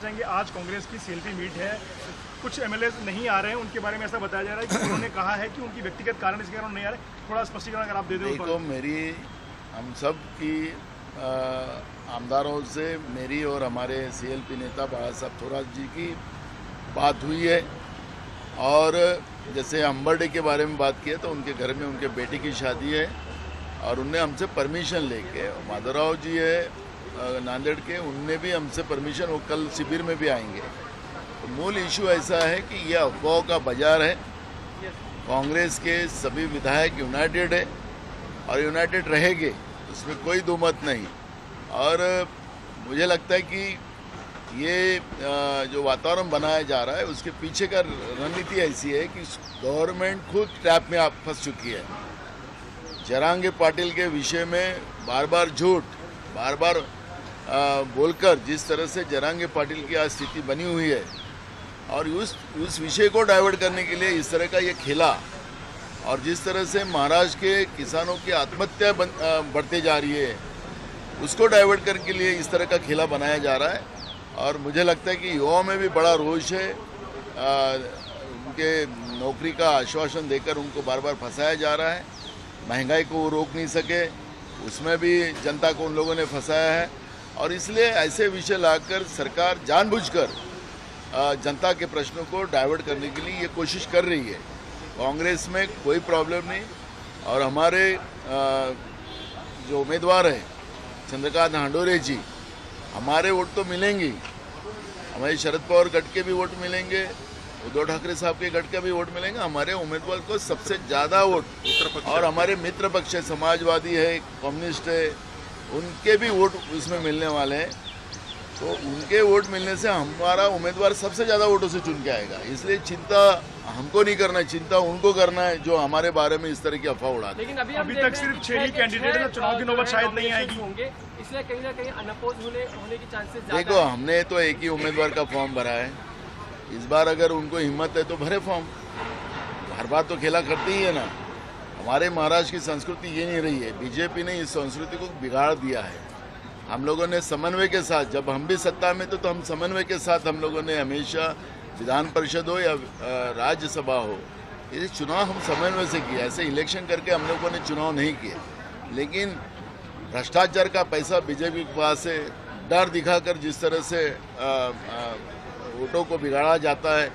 चाहेंगे, आज कांग्रेस की सेल्फी मीट है, कुछ एमएलए नहीं आ रहे हैं, उनके बारे में ऐसा बताया जा रहा है कि उन्होंने कहा है कि उनकी व्यक्तिगत कारण इसके कारण नहीं आ रहे। थोड़ा स्पष्टीकरण अगर आप दे दें। देखो, मेरी हम सब की आमदारों से मेरी और हमारे सीएलपी नेता बाला साहब थोराट जी की बात हुई है, और जैसे अंबरडे के बारे में बात किया तो उनके घर में उनके बेटी की शादी है और उनने हमसे परमिशन लेके, माधवराव जी है नांदेड़ के, उनने भी हमसे परमिशन, वो कल शिविर में भी आएंगे। तो मूल इशू ऐसा है कि यह अफवाहों का बाजार है। कांग्रेस के सभी विधायक यूनाइटेड है और यूनाइटेड रहेंगे, उसमें कोई दो मत नहीं। और मुझे लगता है कि ये जो वातावरण बनाया जा रहा है उसके पीछे का रणनीति ऐसी है कि गवर्नमेंट खुद ट्रैप में आप फंस चुकी है। जरांगे पाटिल के विषय में बार बार झूठ, बार बार बोलकर जिस तरह से जरांगे पाटिल की आज स्थिति बनी हुई है, और उस विषय को डाइवर्ट करने के लिए इस तरह का ये खेला, और जिस तरह से महाराष्ट्र के किसानों की आत्महत्या बढ़ते जा रही है, उसको डाइवर्ट करने के लिए इस तरह का खेला बनाया जा रहा है। और मुझे लगता है कि युवाओं में भी बड़ा रोष है। उनके नौकरी का आश्वासन देकर उनको बार बार फंसाया जा रहा है। महंगाई को वो रोक नहीं सके, उसमें भी जनता को उन लोगों ने फंसाया है, और इसलिए ऐसे विषय लाकर सरकार जानबूझकर जनता के प्रश्नों को डाइवर्ट करने के लिए ये कोशिश कर रही है। कांग्रेस में कोई प्रॉब्लम नहीं, और हमारे जो उम्मीदवार हैं चंद्रकांत हांडोरे जी, हमारे वोट तो मिलेंगे, हमारे शरद पवार गढ़ के भी वोट मिलेंगे, उद्धव ठाकरे साहब के गढ़ का भी वोट मिलेंगे। हमारे उम्मीदवार को सबसे ज़्यादा वोट, और हमारे मित्र पक्ष है, समाजवादी है, कम्युनिस्ट है, उनके भी वोट उसमें मिलने वाले हैं। तो उनके वोट मिलने से हमारा उम्मीदवार सबसे ज़्यादा वोटों से चुन के आएगा। इसलिए चिंता हमको नहीं करना है, चिंता उनको करना है जो हमारे बारे में इस तरह की अफवाह उड़ाते हैं। लेकिन अभी तक सिर्फ 6 ही कैंडिडेट हैं, चुनाव की नौबत शायद नहीं आएगी, इसलिए कहीं ना कहीं अनअपोज होने की चांसेस ज़्यादा। देखो, हमने तो एक ही उम्मीदवार का फॉर्म भरा है। इस बार अगर उनको हिम्मत है तो भरे फॉर्म। हर बार तो खेला करती ही है ना। हमारे महाराष्ट्र की संस्कृति ये नहीं रही है। बीजेपी ने इस संस्कृति को बिगाड़ दिया है। हम लोगों ने समन्वय के साथ, जब हम भी सत्ता में तो हम समन्वय के साथ हम लोगों ने हमेशा, विधान परिषद हो या राज्यसभा हो, ये चुनाव हम समन्वय से किया। ऐसे इलेक्शन करके हम लोगों ने चुनाव नहीं किए। लेकिन भ्रष्टाचार का पैसा बीजेपी के पास है, डर दिखाकर जिस तरह से वोटों को बिगाड़ा जाता है,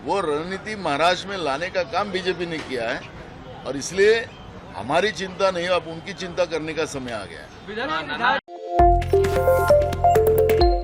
वो रणनीति महाराष्ट्र में लाने का काम बीजेपी ने किया है, और इसलिए हमारी चिंता नहीं, अब उनकी चिंता करने का समय आ गया है।